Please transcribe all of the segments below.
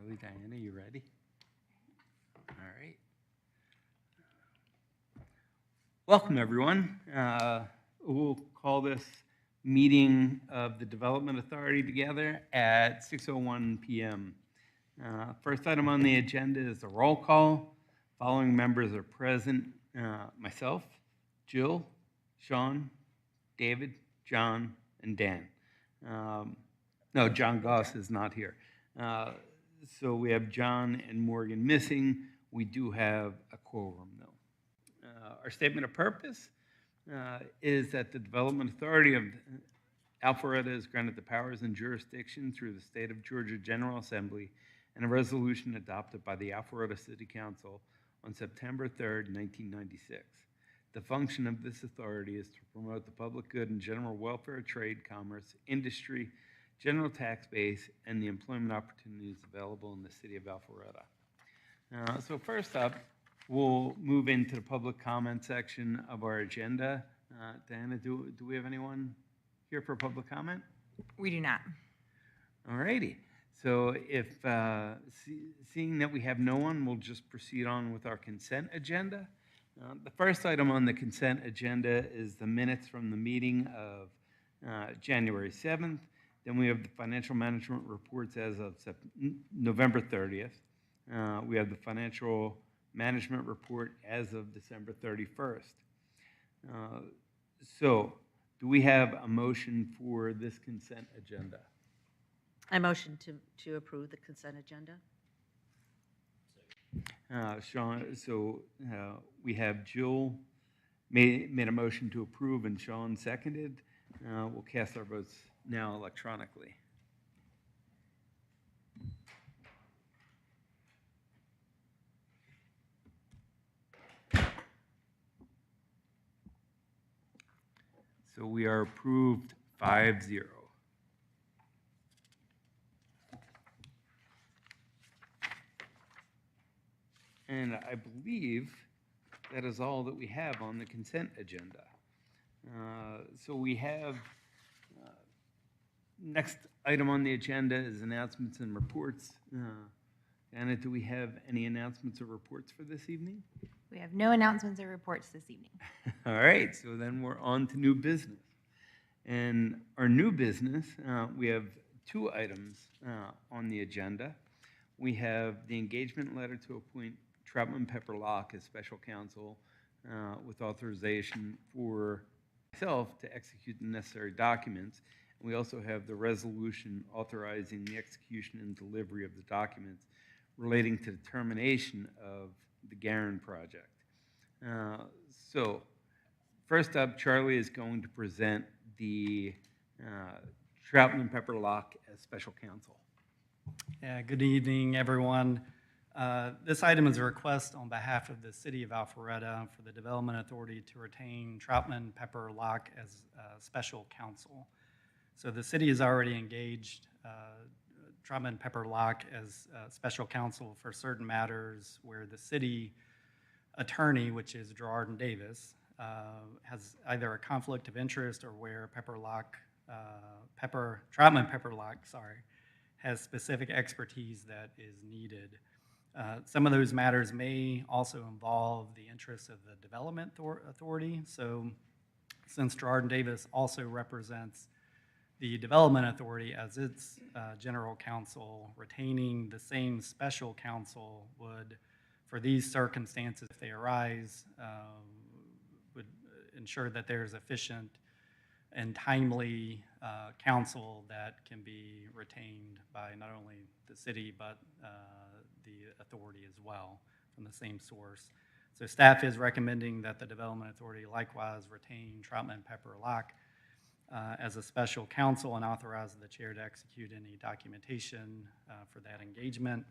Charlie, Diana, you ready? All right. Welcome, everyone. We'll call this meeting of the Development Authority together at 6:01 p.m. First item on the agenda is the roll call. Following members are present: myself, Jill, Sean, David, John, and Dan. No, John Goss is not here. So we have John and Morgan missing. We do have a quorum, though. Our statement of purpose is that the Development Authority of Alpharetta is granted the powers and jurisdiction through the State of Georgia General Assembly and a resolution adopted by the Alpharetta City Council on September 3rd, 1996. The function of this authority is to promote the public good and general welfare, trade, commerce, industry, general tax base, and the employment opportunities available in the city of Alpharetta. So first up, we'll move into the public comment section of our agenda. Diana, do we have anyone here for public comment? We do not. All righty. So if seeing that we have no one, we'll just proceed on with our consent agenda. The first item on the consent agenda is the minutes from the meeting of January 7th. Then we have the financial management reports as of November 30th. We have the financial management report as of December 31st. So do we have a motion for this consent agenda? I motion to approve the consent agenda. Sean, so we have Jill made a motion to approve and Sean seconded. We'll cast our votes now electronically. So we are approved 5-0. And I believe that is all that we have on the consent agenda. So we have, next item on the agenda is announcements and reports. Anna, do we have any announcements or reports for this evening? We have no announcements or reports this evening. All right, so then we're on to new business. And our new business, we have two items on the agenda. We have the engagement letter to appoint Troutman Pepper Locke as special counsel with authorization for myself to execute the necessary documents. And we also have the resolution authorizing the execution and delivery of the documents relating to the termination of the Garin project. So first up, Charlie is going to present the Troutman Pepper Locke as special counsel. Yeah, good evening, everyone. This item is a request on behalf of the City of Alpharetta for the Development Authority to retain Troutman Pepper Locke as special counsel. So the city has already engaged Troutman Pepper Locke as special counsel for certain matters where the city attorney, which is Gerard Davis, has either a conflict of interest or where Troutman Pepper Locke, has specific expertise that is needed. Some of those matters may also involve the interests of the Development Authority. So since Gerard Davis also represents the Development Authority as its general counsel, retaining the same special counsel would, for these circumstances, if they arise, would ensure that there's efficient and timely counsel that can be retained by not only the city but the authority as well from the same source. So staff is recommending that the Development Authority likewise retain Troutman Pepper Locke as a special counsel and authorize the chair to execute any documentation for that engagement.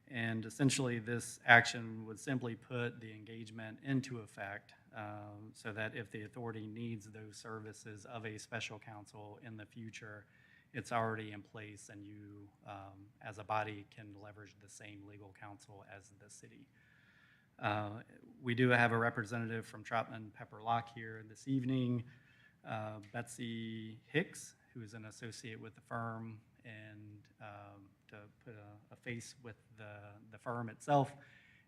And essentially this action would simply put the engagement into effect so that if the authority needs those services of a special counsel in the future, it's already in place and you as a body can leverage the same legal counsel as the city. We do have a representative from Troutman Pepper Locke here this evening, Betsy Hicks, who is an associate with the firm, and to put a face with the firm itself,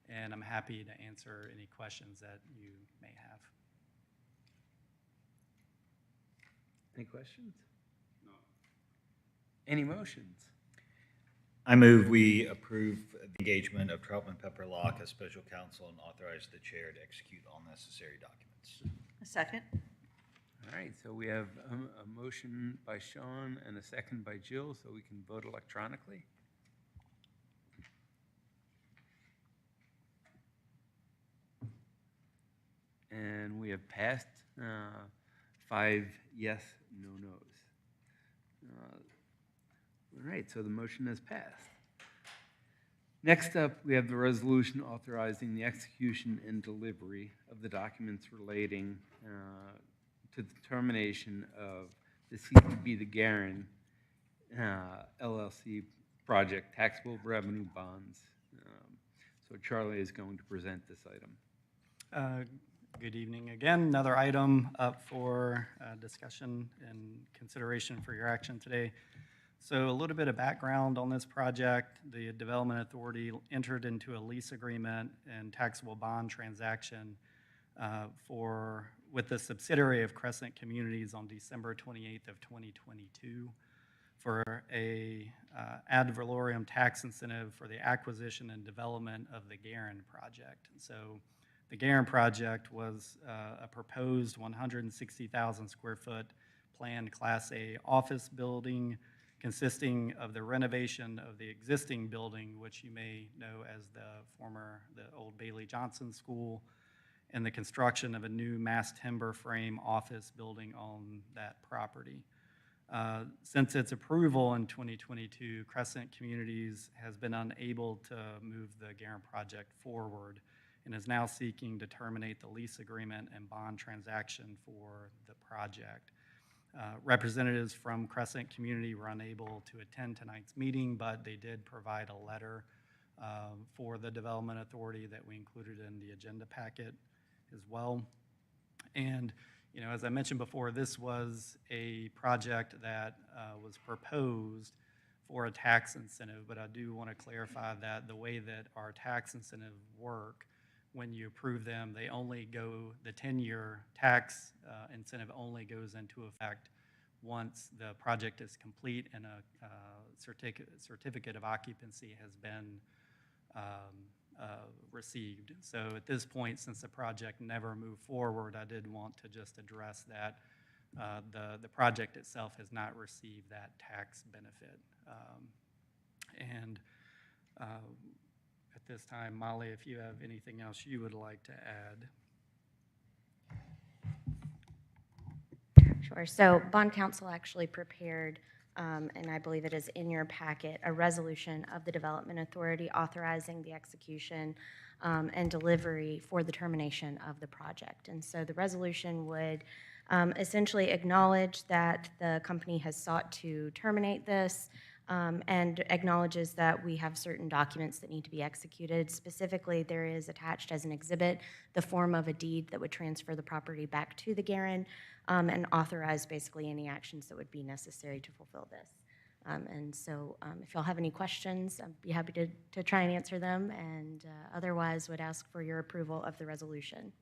and I'm happy to answer any questions that you may have. Any questions? No. Any motions? I move we approve the engagement of Troutman Pepper Locke as special counsel and authorize the chair to execute all necessary documents. A second? All right, so we have a motion by Sean and a second by Jill, so we can vote electronically. And we have passed 5 yes, no nos. All right, so the motion has passed. Next up, we have the resolution authorizing the execution and delivery of the documents relating to the termination of the CTB, the Garin LLC project, taxable revenue bonds. So Charlie is going to present this item. Good evening again. Another item up for discussion and consideration for your action today. So a little bit of background on this project. The Development Authority entered into a lease agreement and taxable bond transaction with the subsidiary of Crescent Communities on December 28th of 2022 for a ad valorem tax incentive for the acquisition and development of the Garin project. So the Garin project was a proposed 160,000 square foot planned Class A office building consisting of the renovation of the existing building, which you may know as the old Bailey Johnson School, and the construction of a new mass timber frame office building on that property. Since its approval in 2022, Crescent Communities has been unable to move the Garin project forward and is now seeking to terminate the lease agreement and bond transaction for the project. Representatives from Crescent Community were unable to attend tonight's meeting, but they did provide a letter for the Development Authority that we included in the agenda packet as well. And, you know, as I mentioned before, this was a project that was proposed for a tax incentive, but I do want to clarify that the way that our tax incentives work, when you approve them, they only go, the 10-year tax incentive only goes into effect once the project is complete and a certificate of occupancy has been received. So at this point, since the project never moved forward, I did want to just address that the project itself has not received that tax benefit. At this time, Molly, if you have anything else you would like to add. Sure. So bond counsel actually prepared, and I believe it is in your packet, a resolution of the Development Authority authorizing the execution and delivery for the termination of the project. And so the resolution would essentially acknowledge that the company has sought to terminate this and acknowledges that we have certain documents that need to be executed. Specifically, there is attached as an exhibit the form of a deed that would transfer the property back to the Garin and authorize basically any actions that would be necessary to fulfill this. And so if y'all have any questions, I'd be happy to try and answer them, and otherwise would ask for your approval of the resolution.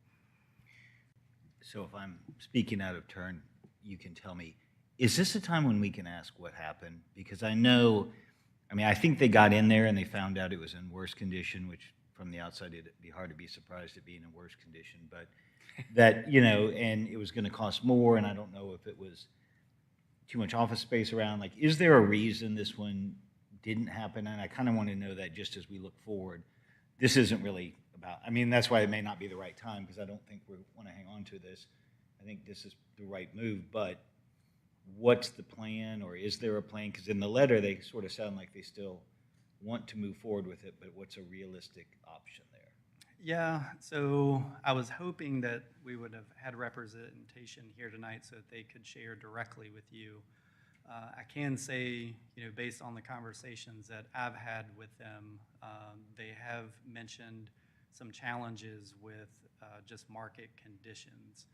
So if I'm speaking out of turn, you can tell me, is this a time when we can ask what happened? Because I know, I mean, I think they got in there and they found out it was in worse condition, which from the outside, it'd be hard to be surprised at being in worse condition, but that, you know, and it was going to cost more, and I don't know if it was too much office space around. Like, is there a reason this one didn't happen? And I kind of want to know that just as we look forward. This isn't really about, I mean, that's why it may not be the right time, because I don't think we want to hang on to this. I think this is the right move, but what's the plan, or is there a plan? Because in the letter, they sort of sound like they still want to move forward with it, but what's a realistic option there? Yeah, so I was hoping that we would have had representation here tonight so that they could share directly with you. I can say, you know, based on the conversations that I've had with them, they have mentioned some challenges with just market conditions.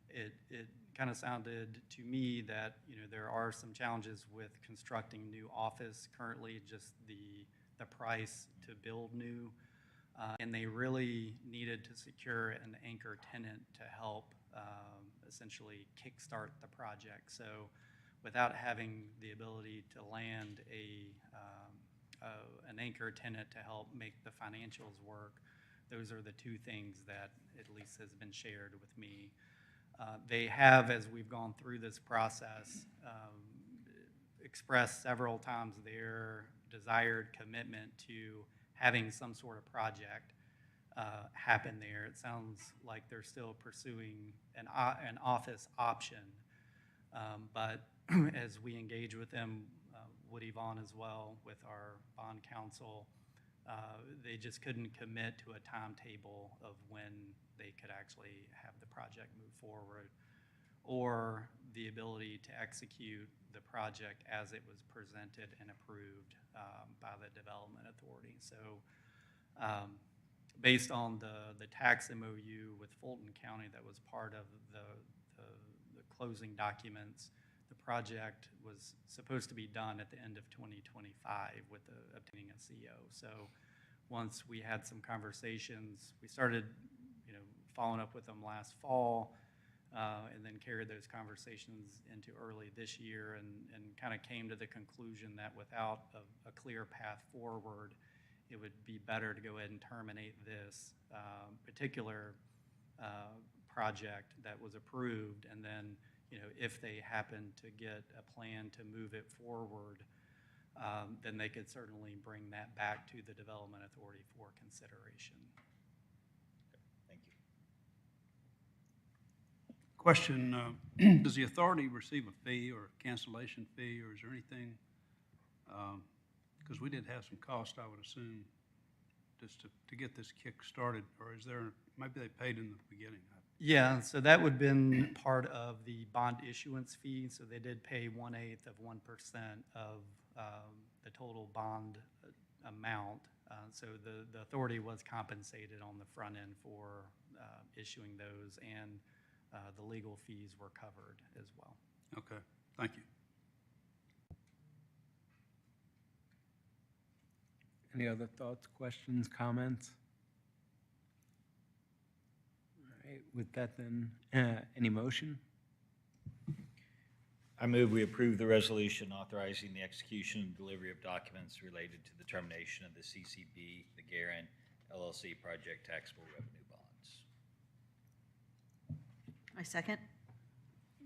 It kind of sounded to me that, there are some challenges with constructing new office currently, just the price to build new. And they really needed to secure an anchor tenant to help essentially kickstart the project. So without having the ability to land an anchor tenant to help make the financials work, those are the two things that at least has been shared with me. They have, as we've gone through this process, expressed several times their desired commitment to having some sort of project happen there. It sounds like they're still pursuing an office option, but as we engage with them, Woody Vaughn as well, with our bond counsel, they just couldn't commit to a timetable of when they could actually have the project move forward, or the ability to execute the project as it was presented and approved by the Development Authority. So based on the tax MOU with Fulton County that was part of the closing documents, the project was supposed to be done at the end of 2025 with obtaining a CO. So once we had some conversations, we started following up with them last fall, and then carried those conversations into early this year, and kind of came to the conclusion that without a clear path forward, it would be better to go ahead and terminate this particular project that was approved, and then if they happen to get a plan to move it forward, then they could certainly bring that back to the Development Authority for consideration. Thank you. Question, does the authority receive a fee or a cancellation fee, or is there anything? Because we did have some cost, I would assume, just to get this kick started, or is there, maybe they paid in the beginning? Yeah, so that would have been part of the bond issuance fee. So they did pay 1/8 of 1% of the total bond amount. So the authority was compensated on the front end for issuing those, and the legal fees were covered as well. Okay, thank you. Any other thoughts, questions, comments? All right, with that then, any motion? I move we approve the resolution authorizing the execution and delivery of documents related to the termination of the CCB, the Guerin LLC project taxable revenue bonds. I second.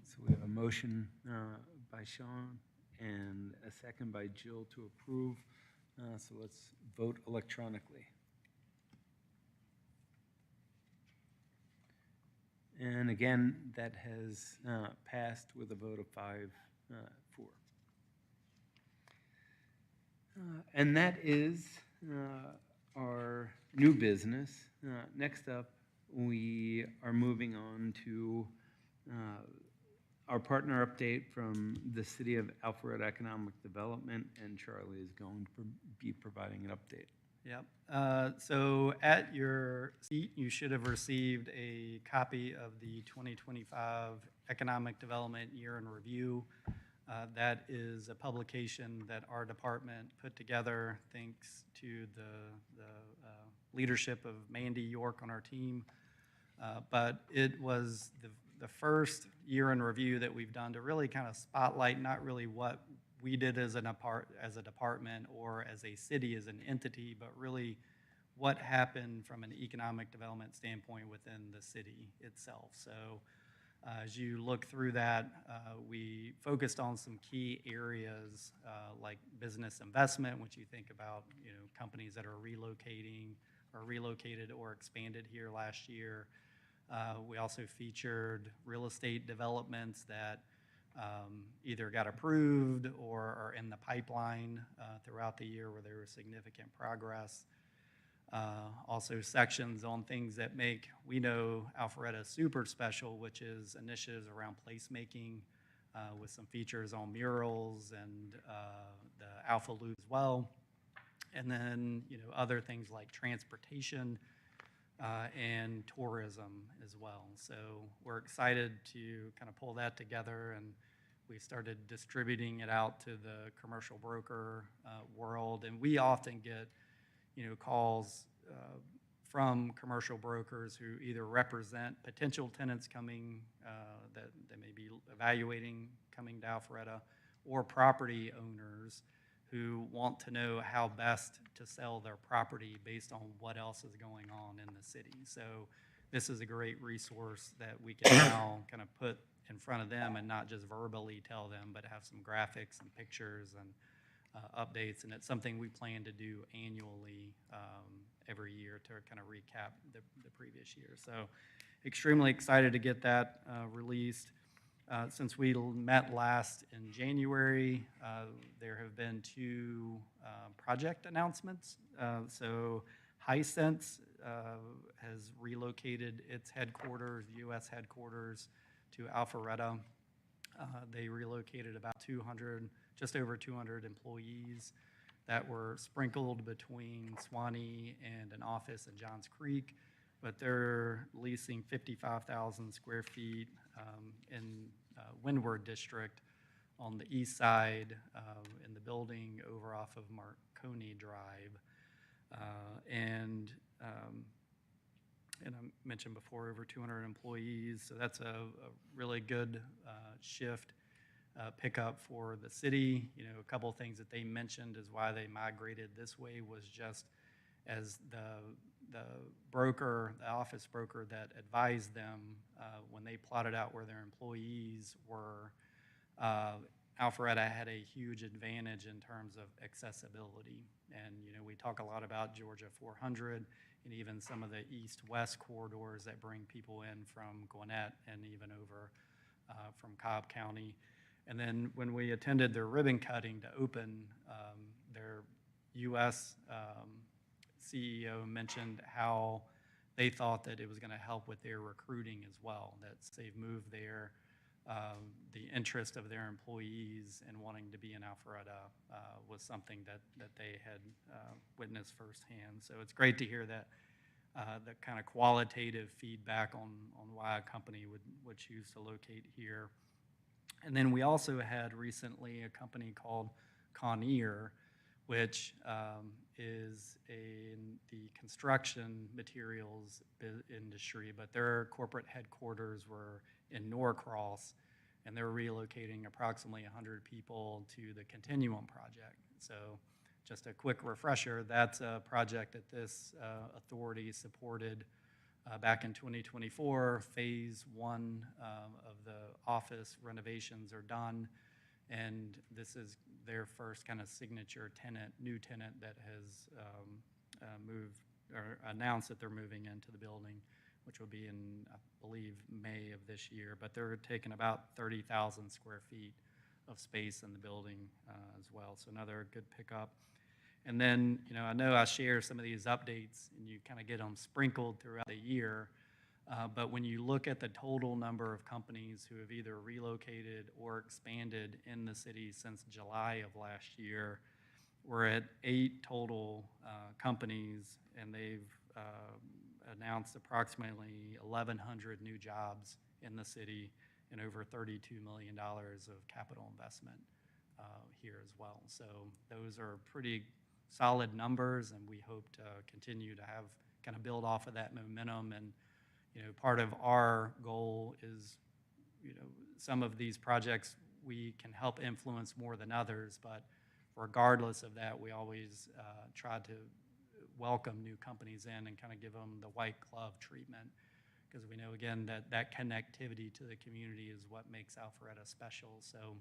So we have a motion by Sean and a second by Jill to approve. So let's vote electronically. And again, that has passed with a vote of 5-4. And that is our new business. Next up, we are moving on to our partner update from the City of Alpharetta Economic Development, and Charlie is going to be providing an update. Yep. So at your seat, you should have received a copy of the 2025 Economic Development Year in Review. That is a publication that our department put together thanks to the leadership of Mandy York on our team. But it was the first year in review that we've done to really kind of spotlight not really what we did as a department or as a city, as an entity, but really what happened from an economic development standpoint within the city itself. So as you look through that, we focused on some key areas like business investment, which you think about, companies that are relocating or relocated or expanded here last year. We also featured real estate developments that either got approved or are in the pipeline throughout the year where there was significant progress. Also sections on things that make, we know, Alpharetta super special, which is initiatives around placemaking with some features on murals and the Alpha Loop as well. And then, other things like transportation, and tourism as well. So we're excited to kind of pull that together, and we started distributing it out to the commercial broker world. And we often get, calls from commercial brokers who either represent potential tenants coming that they may be evaluating coming to Alpharetta, or property owners who want to know how best to sell their property based on what else is going on in the city. So this is a great resource that we can now kind of put in front of them and not just verbally tell them, but have some graphics and pictures and updates. And it's something we plan to do annually every year to kind of recap the previous year. So extremely excited to get that released. Since we met last in January, there have been 2 project announcements. So Hisense has relocated its headquarters, U.S. headquarters, to Alpharetta. They relocated about 200, just over 200 employees that were sprinkled between Swanee and an office in Johns Creek, but they're leasing 55,000 square feet in Windward District on the east side in the building over off of Marconi Drive. And I mentioned before, over 200 employees, so that's a really good shift pickup for the city. A couple of things that they mentioned is why they migrated this way was just as the broker, the office broker that advised them when they plotted out where their employees were, Alpharetta had a huge advantage in terms of accessibility. And, we talk a lot about Georgia 400 and even some of the east-west corridors that bring people in from Gwinnett and even over from Cobb County. And then when we attended their ribbon cutting to open, their U.S. CEO mentioned how they thought that it was going to help with their recruiting as well, that they've moved there. The interest of their employees in wanting to be in Alpharetta was something that they had witnessed firsthand. So it's great to hear that the kind of qualitative feedback on why a company would choose to locate here. And then we also had recently a company called Conair, which is in the construction materials industry, but their corporate headquarters were in Norcross, and they're relocating approximately 100 people to the Continuum project. So just a quick refresher, that's a project that this authority supported back in 2024. Phase 1 of the office renovations are done, and this is their first kind of signature tenant, new tenant that has moved or announced that they're moving into the building, which will be in, I believe, May of this year. But they're taking about 30,000 square feet of space in the building as well. So another good pickup. And then, I know I share some of these updates and you kind of get them sprinkled throughout the year. But when you look at the total number of companies who have either relocated or expanded in the city since July of last year, we're at 8 total companies, and they've announced approximately 1,100 new jobs in the city and over $32 million of capital investment here as well. So those are pretty solid numbers, and we hope to continue to have kind of build off of that momentum. And part of our goal is, some of these projects we can help influence more than others, but regardless of that, we always try to welcome new companies in and kind of give them the white glove treatment, because we know, again, that connectivity to the community is what makes Alpharetta special. So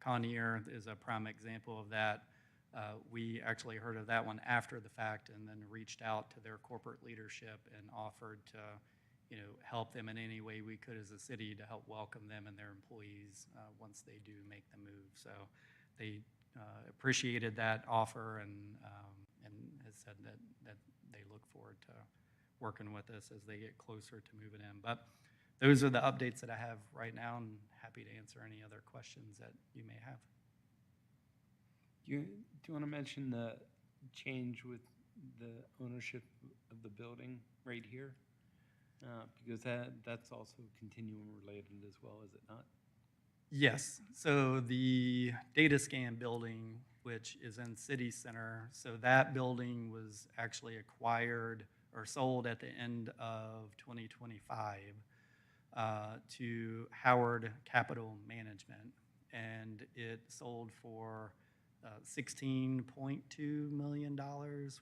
Conair is a prime example of that. We actually heard of that one after the fact and then reached out to their corporate leadership and offered to, help them in any way we could as a city to help welcome them and their employees once they do make the move. So they appreciated that offer and has said that they look forward to working with us as they get closer to moving in. But those are the updates that I have right now, and happy to answer any other questions that you may have. Do you want to mention the change with the ownership of the building right here? Because that's also continuum related as well, is it not? Yes, so the data scan building, which is in City Center, so that building was actually acquired or sold at the end of 2025 to Howard Capital Management, and it sold for $16.2 million,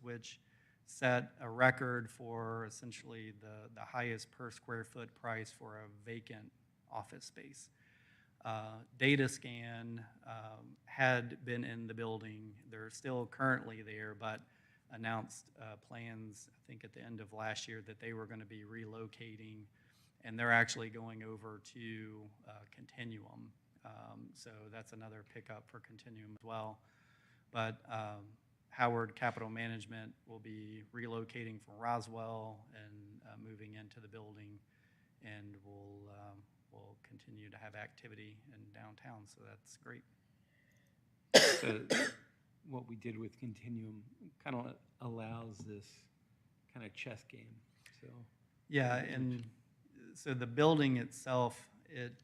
which set a record for essentially the highest per square foot price for a vacant office space. Data Scan had been in the building. They're still currently there, but announced plans, I think at the end of last year, that they were going to be relocating, and they're actually going over to Continuum. So that's another pickup for Continuum as well. But Howard Capital Management will be relocating from Roswell and moving into the building, and will continue to have activity in downtown, so that's great. So what we did with Continuum kind of allows this kind of chess game, so. Yeah, and so the building itself, it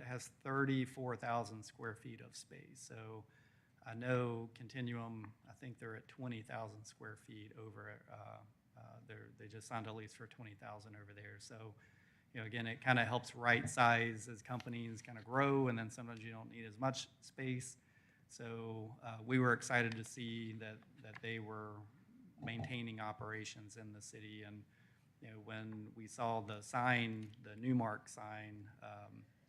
has 34,000 square feet of space. So I know Continuum, I think they're at 20,000 square feet over they just signed a lease for 20,000 over there. So, you know, again, it kind of helps right size as companies kind of grow, and then sometimes you don't need as much space. So we were excited to see that they were maintaining operations in the city. And you know, when we saw the sign, the Newmark sign,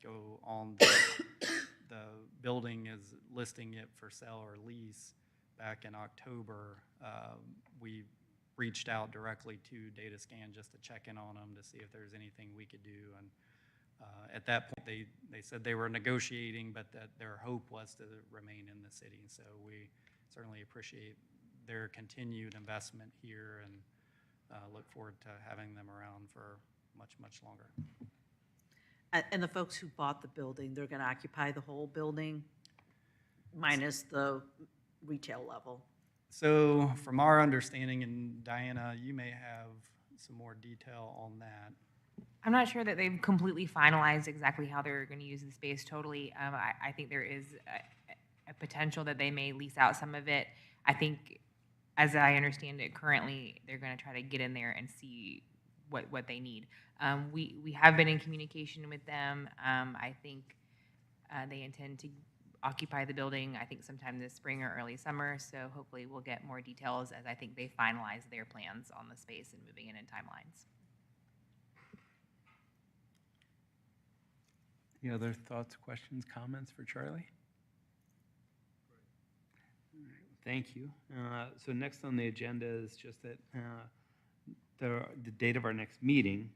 go on the building is listing it for sale or lease back in October, we reached out directly to Data Scan just to check in on them to see if there's anything we could do. And at that point, they said they were negotiating, but that their hope was to remain in the city. So we certainly appreciate their continued investment here, and look forward to having them around for much, much longer. And the folks who bought the building, they're going to occupy the whole building minus the retail level? So from our understanding, and Diana, you may have some more detail on that. I'm not sure that they've completely finalized exactly how they're going to use the space totally. I think there is a potential that they may lease out some of it. I think, as I understand it, currently they're going to try to get in there and see what they need. We have been in communication with them. I think they intend to occupy the building, I think sometime this spring or early summer. So hopefully we'll get more details as I think they finalize their plans on the space and moving it in timelines. Any other thoughts, questions, comments for Charlie? All right, thank you. So next on the agenda is just that the date of our next meeting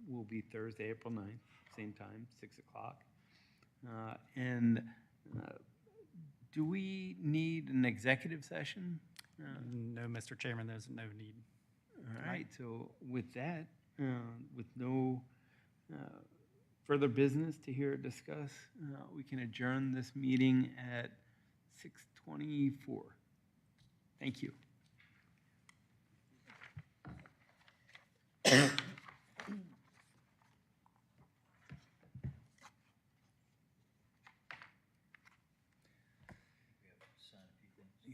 will be Thursday, April 9th, same time, 6 o'clock. And do we need an executive session? No, Mr. Chairman, there's no need. All right, so with that, with no further business to hear or discuss, we can adjourn this meeting at 6:24. Thank you. Yeah,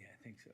I think so.